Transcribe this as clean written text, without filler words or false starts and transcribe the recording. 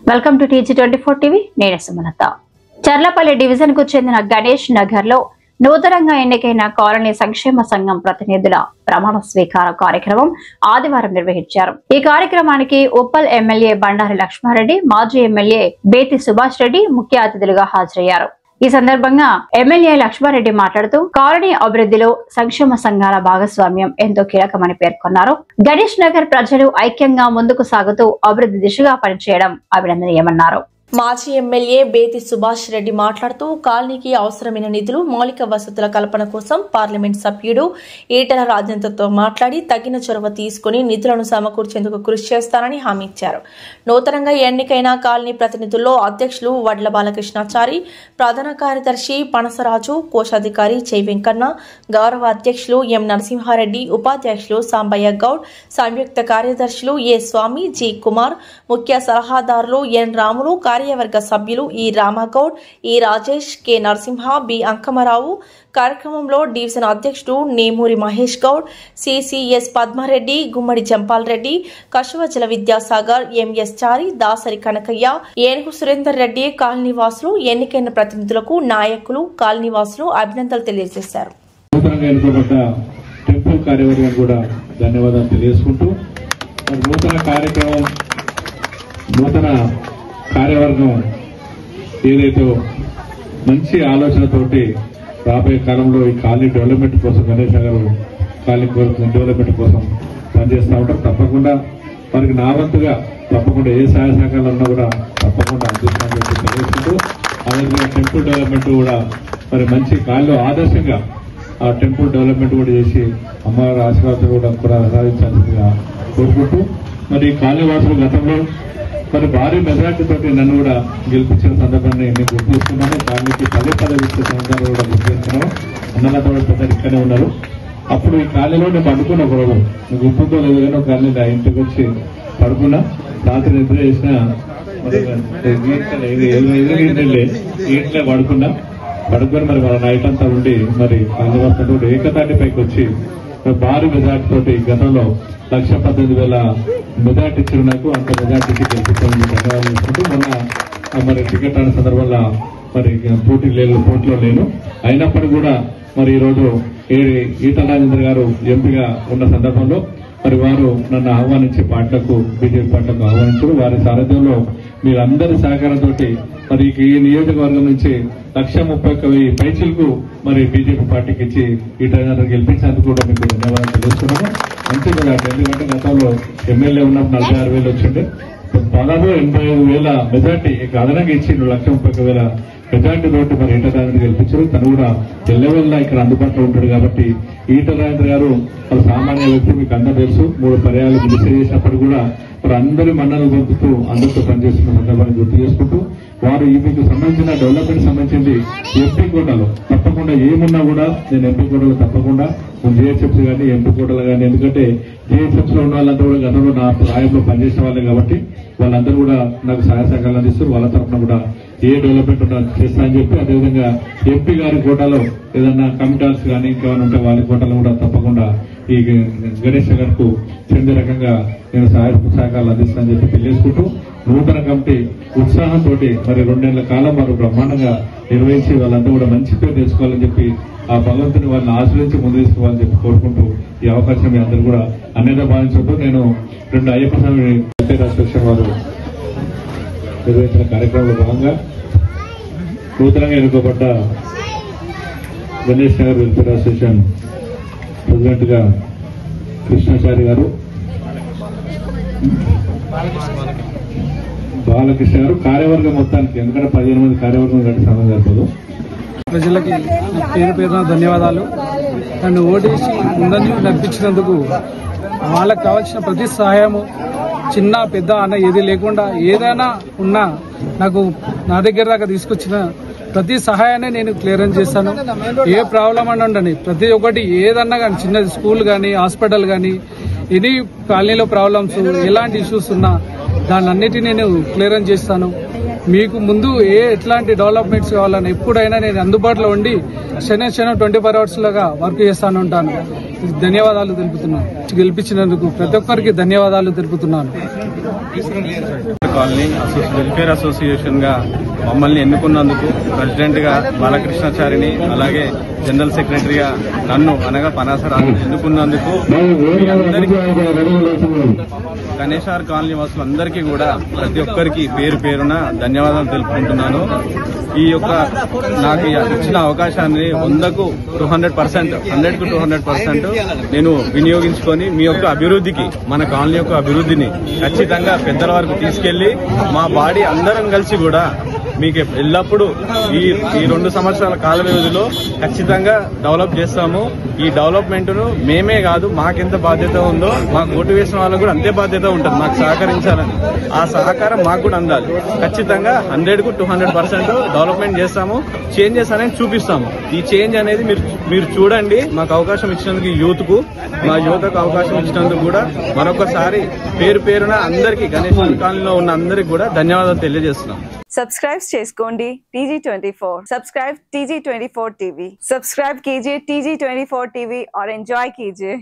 Welcome to TG24 TV. నేను Sumalatha. Cherlapalli division కు చెందిన గణేష్ నగర్ లో నూతనంగా ఎన్నికైన కాలనీ సంక్షేమ సంఘం ప్రతినిధుల ప్రమాణ స్వీకార కార్యక్రమం ఆదివారం నిర్వహించారు. ఈ కార్యక్రమానికి ఉప్పల్ ఎమ్మెల్యే బండారి లక్ష్మారెడ్డి, మాజీ ఎమ్మెల్యే బేతి సుభాష్ రెడ్డి ముఖ్య అతిథులుగా హాజరయ్యారు. ఈ సందర్భంగా ఎమ్మెల్యే లక్ష్మారెడ్డి మాట్లాడుతూ కాలనీ అభివృద్ధిలో సంక్షేమ సంఘాల భాగస్వామ్యం ఎంతో కీలకమని పేర్కొన్నారు. గణేష్ నగర్ ప్రజలు ఐక్యంగా ముందుకు సాగుతూ అభివృద్ధి దిశగా పనిచేయడం అభినందనీయమన్నారు. మాజీ ఎమ్మెల్యే బేతి సుభాష్ రెడ్డి మాట్లాడుతూ కాలనీకి అవసరమైన నిధులు, మౌలిక వసతుల కల్పన కోసం పార్లమెంట్ సభ్యుడు ఈటెల రాజేంద్రతో మాట్లాడి తగిన చొరవ తీసుకుని నిధులను సమకూర్చేందుకు కృషి చేస్తానని హామీ ఇచ్చారు. నూతనంగా ఎన్నికైన కాలనీ ప్రతినిధుల్లో అధ్యక్షులు వడ్ల బాలకృష్ణాచారి, ప్రధాన కార్యదర్శి పనసరాజు, కోశాధికారి చై వెంకన్న, గౌరవ అధ్యక్షులు ఎం నరసింహారెడ్డి, ఉపాధ్యక్షులు సాంబయ్య గౌడ్, సంయుక్త కార్యదర్శులు ఏ స్వామి, జి కుమార్, ముఖ్య సలహాదారులు ఎన్ రాములు, కార్యవర్గ సభ్యులు ఈ రామగౌడ్, ఈ రాజేష్, కె నరసింహ, బి అంకమరావు, కార్యక్రమంలో డివిజన్ అధ్యక్షుడు నేమూరి మహేష్ గౌడ్, సిసిఎస్ పద్మారెడ్డి, గుమ్మడి జంపాల్ రెడ్డి, కశువజల విద్యాసాగర్, ఎంఎస్ చారి, దాసరి కనకయ్య, ఏనుగు సురేందర్ రెడ్డి, కాలనీవాసులు, ఎన్నికైన ప్రతినిధులకు, నాయకులు, కాలనీవాసులు అభినందనలు తెలియజేశారు. నూతన కార్యవర్గం ఏదైతే మంచి ఆలోచనతోటి రాబోయే కాలంలో ఈ కాలనీ డెవలప్మెంట్ కోసం, గణేష్ నగర్ కాలనీ డెవలప్మెంట్ కోసం పనిచేస్తూ ఉంటారు. తప్పకుండా వారికి నా వంతుగా తప్పకుండా ఏ సహాయ సహకారాలు ఉన్నా కూడా తప్పకుండా అందిస్తామని చెప్పి తెలియజేస్తూ, అదేవిధంగా టెంపుల్ డెవలప్మెంట్ కూడా మరి మంచి కాలనీలో ఆదర్శంగా ఆ టెంపుల్ డెవలప్మెంట్ కూడా చేసి అమ్మవారి ఆశీర్వాదం కూడా సాధించాల్సిందిగా కోరుకుంటూ, మరి కాలనీ వాసులు గతంలో మరి భారీ మెజార్టీ తోటి నన్ను కూడా గెలిపించిన సందర్భాన్ని నేను గుర్తు చేస్తున్నాను. కాలనీకి పదే ఇచ్చే సందర్భాలు కూడా గుర్తు చేస్తున్నాను. అన్నలతో పెద్దలు ఇక్కడే ఉన్నారు. అప్పుడు ఈ కాలనీలో నేను పడుకున్న గొడవ మీకు గుర్తుందో లేదు కానీ ఒక కాలనీ ఇంటికి వచ్చి పడుకున్నా. రాత్రి నిద్ర చేసిన ఇంట్లో పడుకొని మరి మన నైట్ అంతా ఉండి మరి కాలనీ వస్తుంటే ఏకతాటి పైకి వచ్చి భారీ మెజార్టీ తోటి గతంలో 1,18,000 మెజార్టీ ఇచ్చిన నాకు అంత మెజార్టీకి గెలిపించాలని ధన్యవాదాలు చేసుకుంటూ, మొన్న మరి టికెట్ రాని సందర్భంలో మరి పోటీలో లేను. అయినప్పటికీ కూడా మరి ఈరోజు ఈటెల రాజేంద్ర గారు ఎంపీగా ఉన్న సందర్భంలో మరి వారు నన్ను ఆహ్వానించి బీజేపీ పార్టీలకు ఆహ్వానించారు. వారి సారథ్యంలో మీరందరి సహకారంతో మరి ఈ నియోజకవర్గం నుంచి 1,31,000 పైచిలకు మరి బీజేపీ పార్టీకి ఇచ్చి ఈటెల గెలిపించేందుకు కూడా మీకు ధన్యవాదాలు తెలుస్తున్నాను. మంచి మెజార్టీ, ఎందుకంటే గతంలో ఎమ్మెల్యే ఉన్నప్పుడు 46,000 వచ్చిండే, దాదాపు 85,000 మెజార్టీ అదనంగా ఇచ్చి 1,31,000 మెజార్టీ తోటి మరి ఈటెల రాజేంద్ర గెలిపించారు. తను కూడా ఎల్లవెల్లా ఇక్కడ అందుబాటులో ఉంటాడు కాబట్టి ఈటెల రాజేంద్ర గారు వాళ్ళు సామాన్య వ్యక్తి, మీకు అందరూ తెలుసు. 3 పర్యాలు మినిస్టర్ చేసినప్పుడు కూడా మరి అందరి మన్నలు పొందుతూ అందరితో పనిచేస్తున్న సందర్భాన్ని గుర్తు చేసుకుంటూ, వారు మీకు సంబంధించిన డెవలప్మెంట్ సంబంధించింది ఎంపీ కోటలో తప్పకుండా ఏమున్నా కూడా నేను ఎంపీ కోటలో తప్పకుండా జిహెచ్ఎఫ్స్ కానీ ఎంపీ కోటలు కానీ, ఎందుకంటే జిహెచ్ఎఫ్స్ లో ఉన్న వాళ్ళంతా కూడా గతంలో నా ప్రాయంలో పనిచేసిన వాళ్ళే కాబట్టి వాళ్ళందరూ కూడా నాకు సహాయ సహకారాలు అందిస్తారు. వాళ్ళ తరఫున కూడా ఏ డెవలప్మెంట్ ఉన్నా చేస్తా అని చెప్పి, అదేవిధంగా ఎంపీ గారి కోటాలో ఏదన్నా కమిటాల్స్ కానీ ఇంకేమైనా ఉంటే వాళ్ళ కోటాలో కూడా తప్పకుండా ఈ గణేష్ నగర్ కు చెందే రకంగా నేను సహకారాలు అందిస్తానని చెప్పి తెలియజేసుకుంటూ, నూతన కమిటీ ఉత్సాహంతో మరి 2 నెలల కాలం వారు బ్రహ్మాండంగా నిర్వహించి వాళ్ళంతా కూడా మంచి పేరు తెచ్చుకోవాలని చెప్పి ఆ భగవంతుని వాళ్ళని ఆశ్రయించి ముందు తీసుకోవాలని చెప్పి కోరుకుంటూ, ఈ అవకాశం మీ అందరూ కూడా అన్నిగా భావించుకుంటూ, నేను 2 అయ్యప్ప స్వామి అసోసియేషన్ వారు నిర్వహించిన కార్యక్రమంలో భాగంగా నూతనంగా ఎన్నుకోబడ్డ Ganesh Nagar welfare association president గా కృష్ణాచారి గారు, బాలకృష్ణ గారు, కార్యవర్గం మొత్తానికి, ఎందుకంటే 15 మంది కార్యవర్గం గట్టి సమయం జరపదు. ప్రజలకి పేరు పేరున ధన్యవాదాలు. నన్ను ఓటేసి అందరినీ నడిపించినందుకు వాళ్ళకి కావాల్సిన ప్రతి సహాయము చిన్న పెద్ద అన్న ఏది లేకుండా ఏదైనా ఉన్నా నాకు నా దగ్గర దాకా తీసుకొచ్చిన ప్రతి సహాయాన్ని నేను క్లియరెన్స్ చేస్తాను. ఏ ప్రాబ్లం అని ఉండని ప్రతి ఒక్కటి ఏదన్నా కానీ, చిన్న స్కూల్ కానీ, హాస్పిటల్ కానీ, ఎనీ కాలనీలో ప్రాబ్లమ్స్ ఎలాంటి ఇష్యూస్ ఉన్నా దాన్ని అన్నిటినీ నేను క్లియరెన్స్ చేస్తాను. మీకు ముందు ఎట్లాంటి డెవలప్మెంట్స్ కావాలని ఎప్పుడైనా నేను అందుబాటులో ఉండి క్షణం 24 hours లాగా వర్క్ చేస్తాను ఉంటాను. ధన్యవాదాలు తెలుపుతున్నాను. గెలిపించినందుకు ప్రతి ఒక్కరికి ధన్యవాదాలు తెలుపుతున్నాను. కాలనీ వెల్ఫేర్ అసోసియేషన్ గా మమ్మల్ని ఎన్నుకున్నందుకు ప్రెసిడెంట్ గా బాలకృష్ణాచారిని అలాగే జనరల్ సెక్రటరీగా నన్ను అనగా పనాసరాజు ఎన్నుకున్నందుకు గణేశార్ కాలనీ వాసులందరికీ కూడా ప్రతి ఒక్కరికి పేరు పేరున ధన్యవాదాలు తెలుపుకుంటున్నాను. ఈ యొక్క నాకు ఇచ్చిన అవకాశాన్ని 100కు 200% నేను వినియోగించుకొని మీ యొక్క అభివృద్ధికి, మన కాలనీ యొక్క అభివృద్ధిని ఖచ్చితంగా పెద్దల వరకు తీసుకెళ్లి మా బాడీ అందరం కలిసి కూడా మీకు ఎల్లప్పుడూ ఈ 2 సంవత్సరాల కాల వ్యవధిలో ఖచ్చితంగా డెవలప్ చేస్తాము. ఈ డెవలప్మెంట్ ను మేమే కాదు, మాకెంత బాధ్యత ఉందో మాకు ఓటు వేసిన వాళ్ళకు కూడా అంతే బాధ్యత ఉంటుంది మాకు సహకరించాలని. ఆ సహకారం మాకు కూడా అందాలి. ఖచ్చితంగా 100కు 200% డెవలప్మెంట్ చేస్తాము, చేంజెస్ అనేది చూపిస్తాము. ఈ చేంజ్ అనేది మీరు చూడండి. మాకు అవకాశం ఇచ్చినందుకు మా యువతకు అవకాశం ఇచ్చినందుకు కూడా మరొకసారి పేరు పేరున అందరికీ గణేష్ కాలనీలో ఉన్న అందరికి కూడా ధన్యవాదాలు తెలియజేస్తున్నాం. सब्सक्राइब చేసుకోండి TG24. Subscribe TG24 TV. Subscribe कीजिए TG24 TV और एंजॉय कीजिए.